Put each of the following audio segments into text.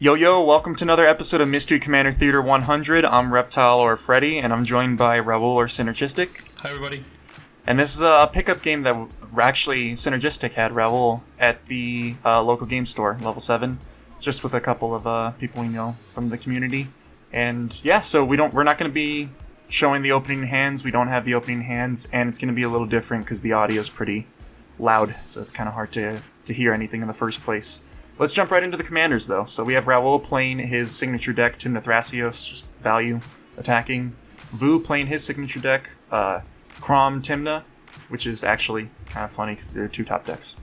Yo, welcome to another episode of Mystery Commander Theater 100. I'm Reptile or Freddy, and I'm joined by Raul or Synergistic. Hi, everybody. And this is a pickup game that actually Synergistic had Raul at the local game store, level 7. It's just with a couple of people we know from the community. And yeah, so we're not going to be showing the opening hands. We don't have the opening hands, and it's going to be a little different because the audio is pretty loud, so it's kind of hard to hear anything in the first place. Let's jump right into the commanders, though. So we have Raul playing his signature deck, Tymna Thrasios, just value attacking. Vu playing his signature deck, Kraum Tymna, which is actually kind of funny because they're two top decks.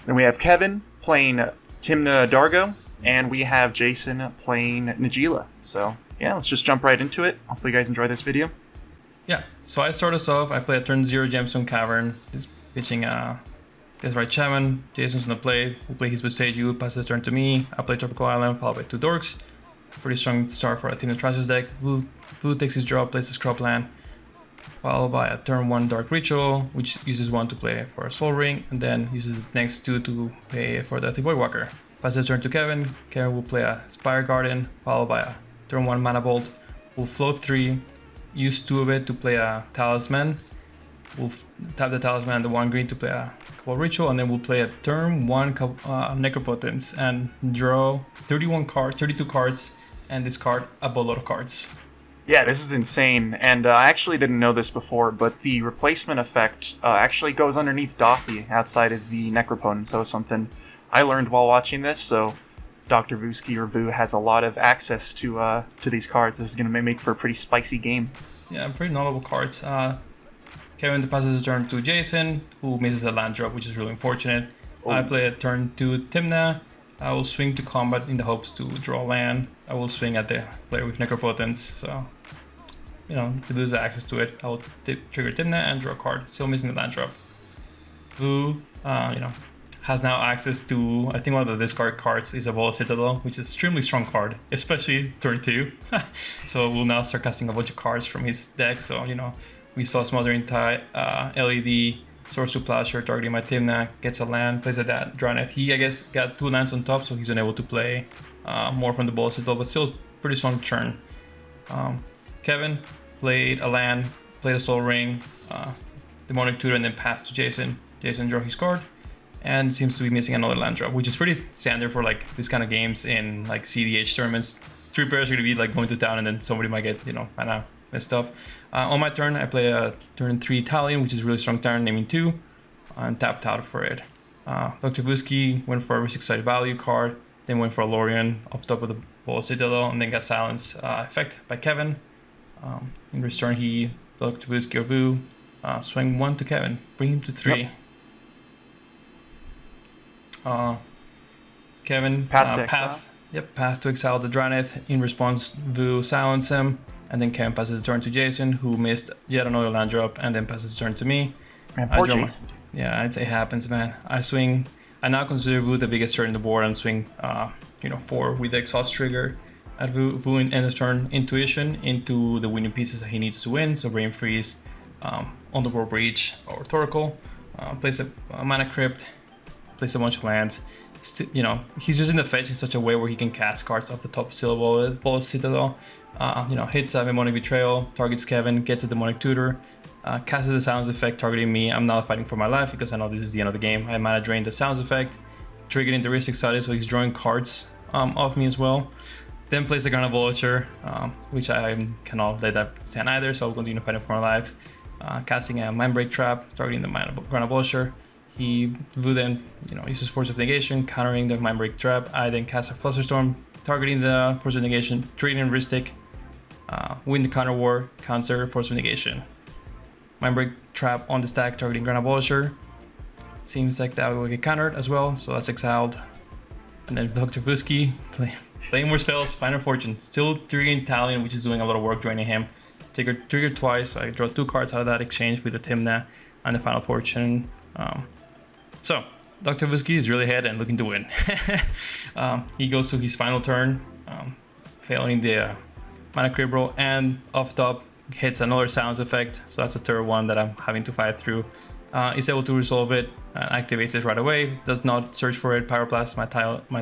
Then we have Kevin playing Tymna Dargo, and we have Jason playing Najeela. So yeah, let's just jump right into it. Hopefully you guys enjoy this video. Yeah, so I start us off. I play a turn 0 Gemstone Cavern. He's pitching Death Right Shaman. Jason's gonna play. We'll play his Boseiju, pass his turn to me. I play Tropical Island, followed by 2 Dorks. Pretty strong start for a Tymna Thrasios deck. Vu takes his draw, plays his Cropland, followed by a turn 1 Dark Ritual, which uses 1 to play for a Soul Ring, and then uses the next 2 to pay for the Voidwalker. Pass his turn to Kevin. Kevin will play a Spire Garden, followed by a turn 1 Mana Bolt. We'll float 3, use 2 of it to play a Talisman. We'll tap the Talisman and the 1 green to play a Cabal Ritual, and then we'll play a turn 1 Necropotence and draw 32 cards, and discard a boatload of cards. Yeah, this is insane, and I actually didn't know this before, but the replacement effect actually goes underneath Dothi outside of the Necropotence. That was something I learned while watching this, so Dr. Vuski or Vu has a lot of access to these cards. This is going to make for a pretty spicy game. Yeah, pretty notable cards. Kevin passes the turn to Jason, who misses a land drop, which is really unfortunate. Oh. I play a turn to Tymna. I will swing to combat in the hopes to draw land. I will swing at the player with Necropotence, so to lose access to it, I will trigger Tymna and draw a card. Still missing the land drop. Vu, has now access to, I think one of the discard cards is a Bola Citadel, which is an extremely strong card, especially turn 2. So we'll now start casting a bunch of cards from his deck. So, we saw Smothering Tide, LED, Source to Plowshare, targeting my Tymna, gets a land, plays a Dranet. He, I guess, got 2 lands on top, so he's unable to play more from the Bola Citadel, but still pretty strong turn. Kevin played a land, played a Soul Ring, Demonic Tutor, and then passed to Jason. Jason drew his card, and seems to be missing another land drop, which is pretty standard for like these kind of games in like cEDH tournaments. 3 players are going to be like going to town, and then somebody might get mana messed up. On my turn, I play a turn 3 Talion, which is a really strong turn, naming 2, and tapped out for it. Dr. Vuski went for a 6-sided value card, then went for a Lorien off top of the Bola Citadel, and then got silence effect by Kevin. In return, he, Dr. Vuski or Vu, swing 1 to Kevin, bring him to 3. Yep. Kevin, path to exile the Draenith. In response, Vu silence him, and then Kevin passes the turn to Jason, who missed yet another land drop, and then passes the turn to me. Man, poor Jason. Yeah, it happens, man. I now consider Vu the biggest turn in the board and swing 4 with the exhaust trigger. At Vu in end of turn Intuition into the winning pieces that he needs to win, so Brain Freeze, Underworld Breach, or Torkoal. Place a Mana Crypt, place a bunch of lands. He's using the fetch in such a way where he can cast cards off the top Bola Citadel. Hits a Demonic Betrayal, targets Kevin, gets a Demonic Tutor, casts the Sounds Effect targeting me. I'm now fighting for my life because I know this is the end of the game. I mana drain the Sounds Effect, triggering the Risk excited, so he's drawing cards off me as well. Then plays a Grana Vulture, which I cannot let that stand either, so I'll continue fighting for my life. Casting a Mindbreak Trap, targeting the Grana Vulture. Vu then uses Force of Negation, countering the Mindbreak Trap. I then cast a Flusterstorm, targeting the Force of Negation, triggering Ristic, win the Counter War, counter Force of Negation. Mindbreak Trap on the stack, targeting Grana Vulture. Seems like that will get countered as well, so that's exiled. And then Dr. Vuski playing more spells, Final Fortune, still triggering Talion, which is doing a lot of work draining him. Triggered twice, so I draw 2 cards out of that exchange with the Tymna and the Final Fortune. So Dr. Vuski is really ahead and looking to win. He goes to his final turn, failing the Mana Crypt roll, and off top hits another Sounds Effect. So that's the third one that I'm having to fight through. is able to resolve it and activates it right away. Does not search for it. Pyroblast my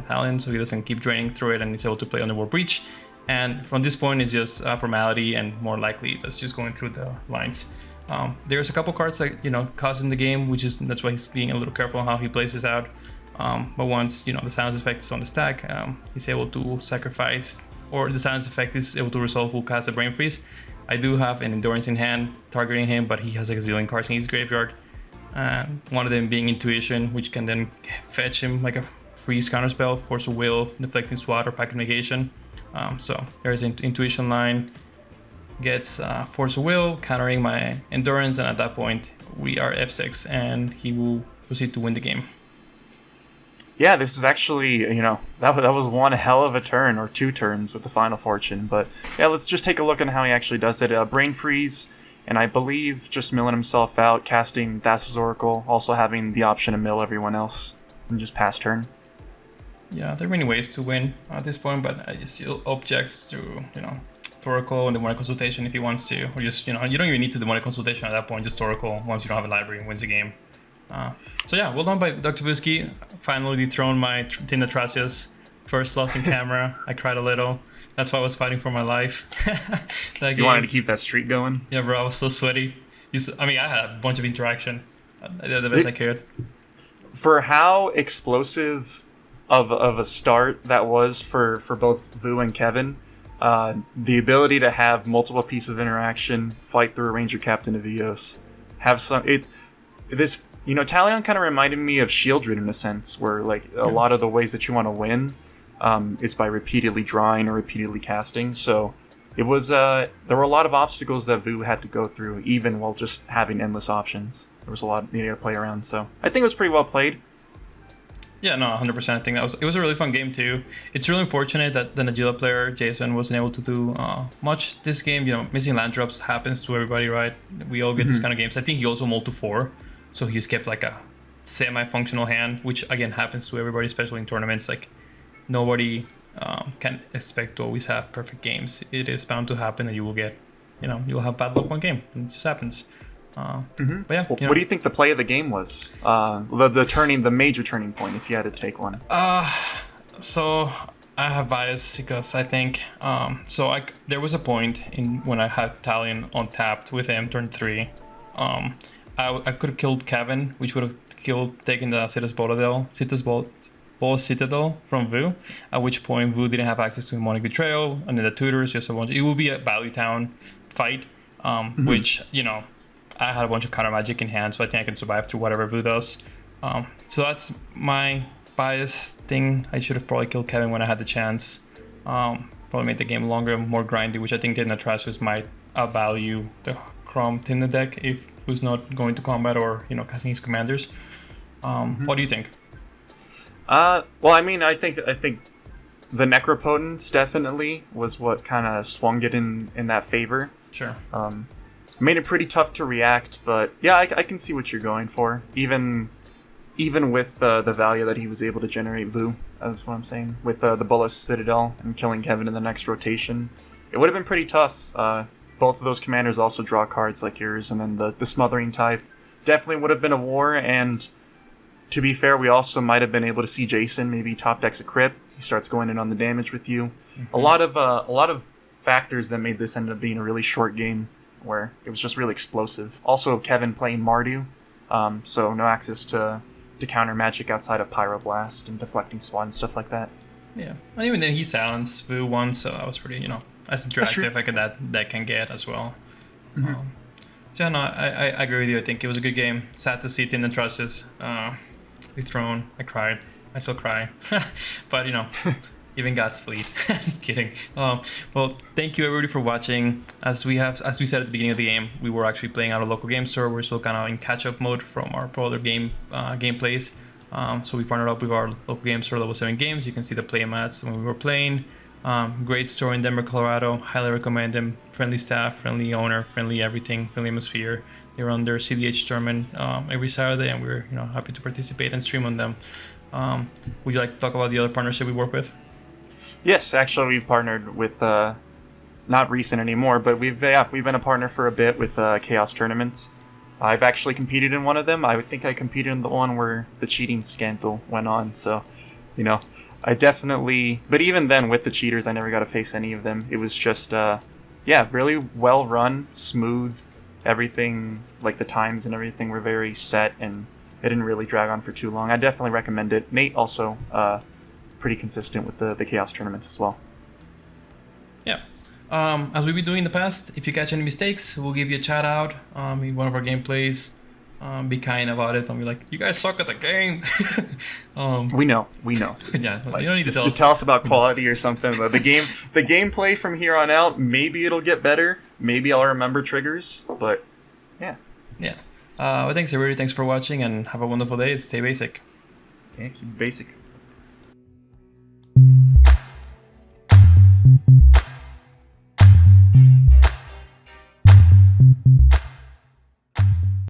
talent, so he doesn't keep draining through it, and he's able to play Underworld Breach. And from this point, it's just formality, and more likely that's just going through the lines. There's a couple cards that cause in the game, that's why he's being a little careful on how he places out. But once the silence effect is on the stack, he's able to sacrifice, or the silence effect is able to resolve, will cast a Brain Freeze. I do have an Endurance in hand targeting him, but he has like a zillion cards in his graveyard. One of them being Intuition, which can then fetch him like a freeze counterspell, Force of Will, Deflecting Swat, or Packet Negation. So there's an Intuition line, gets Force of Will, countering my Endurance, and at that point we are F6, and he will proceed to win the game. Yeah, this is actually, that was one hell of a turn, or 2 turns with the Final Fortune. But yeah, let's just take a look at how he actually does it. Brain Freeze, and I believe just milling himself out, casting Thassa's Oracle, also having the option to mill everyone else, and just pass turn. Yeah, there are many ways to win at this point, but I just still objects to, Oracle and Demonic Consultation if he wants to. Or just, you don't even need to Demonic Consultation at that point, just Oracle once you don't have a library and wins the game. So yeah, well done by Dr. Busky. Finally dethroned my Tymna Thrasios. First loss in camera. I cried a little. That's why I was fighting for my life. You wanted to keep that streak going? Yeah, bro, I was so sweaty. I had a bunch of interaction. I did the best I could. For how explosive of a start that was for both Vu and Kevin, the ability to have multiple pieces of interaction, fight through a Ranger Captain of Eos, have some... Talion kind of reminded me of Shieldred in a sense, where a lot of the ways that you want to win is by repeatedly drawing or repeatedly casting. So it was there were a lot of obstacles that Vu had to go through, even while just having endless options. There was a lot to play around. So I think it was pretty well played. Yeah, no, 100%. I think it was a really fun game too. It's really unfortunate that the Najeela player Jason wasn't able to do much this game. Missing land drops happens to everybody, right? We all get this kind of games. I think he also mulled to 4. So he just kept like a semi-functional hand, which again happens to everybody, especially in tournaments. Like nobody can expect to always have perfect games. It is bound to happen that you will get, you'll have bad luck one game. It just happens. But yeah. What do you think the play of the game was? The major turning point, if you had to take one. So I have bias because I think there was a point when I had Talion untapped with him turn 3. I could have killed Kevin, which would have taken the Citus Ball Citadel from Vu, at which point Vu didn't have access to Demonic Betrayal, and then the tutors, just a bunch. It would be a Value Town fight, which, I had a bunch of counter magic in hand, so I think I can survive through whatever Vu does. So that's my bias thing. I should have probably killed Kevin when I had the chance. Probably made the game longer, more grindy, which I think Tymna Thrasios might outvalue the Kraum Tymna deck if who's not going to combat or casting his commanders. What do you think? I think the Necropotence definitely was what kind of swung it in that favor. Sure. Made it pretty tough to react, but yeah, I can see what you're going for. Even with the value that he was able to generate Vu, that's what I'm saying. With the Bullis Citadel and killing Kevin in the next rotation, it would have been pretty tough. Both of those commanders also draw cards like yours, and then the Smothering Tithe definitely would have been a war. And to be fair, we also might have been able to see Jason maybe top decks a Crypt. He starts going in on the damage with you. A lot of factors that made this end up being a really short game, where it was just really explosive. Also, Kevin playing Mardu, so no access to counter magic outside of Pyroblast and Deflecting Swat and stuff like that. Yeah, and even then he silenced Vu once, so that was pretty, as interactive that can get as well. Yeah, no, I agree with you. I think it was a good game. Sad to see Tymna Thrasios dethroned. I cried. I still cry. But, even God's fleet. Just kidding. Well, thank you everybody for watching. As we said at the beginning of the game, we were actually playing out a local game store. We're still kind of in catch-up mode from our pro other gameplays. So we partnered up with our local game store, Level 7 Games. You can see the play mats when we were playing. Great store in Denver, Colorado. Highly recommend them. Friendly staff, friendly owner, friendly everything, friendly atmosphere. They're on their cEDH tournament every Saturday, and we're happy to participate and stream on them. Would you like to talk about the other partnership we work with? Yes, actually, we've partnered with not recent anymore, but we've been a partner for a bit with Chaos Tournaments. I've actually competed in one of them. I think I competed in the one where the cheating scandal went on. So, you know, I definitely. But even then, with the cheaters, I never got to face any of them. It was just, really well run, smooth. Everything, like the times and everything, were very set, and it didn't really drag on for too long. I definitely recommend it. Nate also pretty consistent with the Chaos tournaments as well. Yeah. As we've been doing in the past, if you catch any mistakes, we'll give you a shout out in one of our gameplays. Be kind about it. Don't be like, you guys suck at the game. We know. Yeah, Like, you don't need to just tell us about quality or something. The gameplay from here on out, maybe it'll get better. Maybe I'll remember triggers, but yeah. Yeah. Well, thanks everybody. Thanks for watching, and have a wonderful day. Stay basic. Thank you, basic.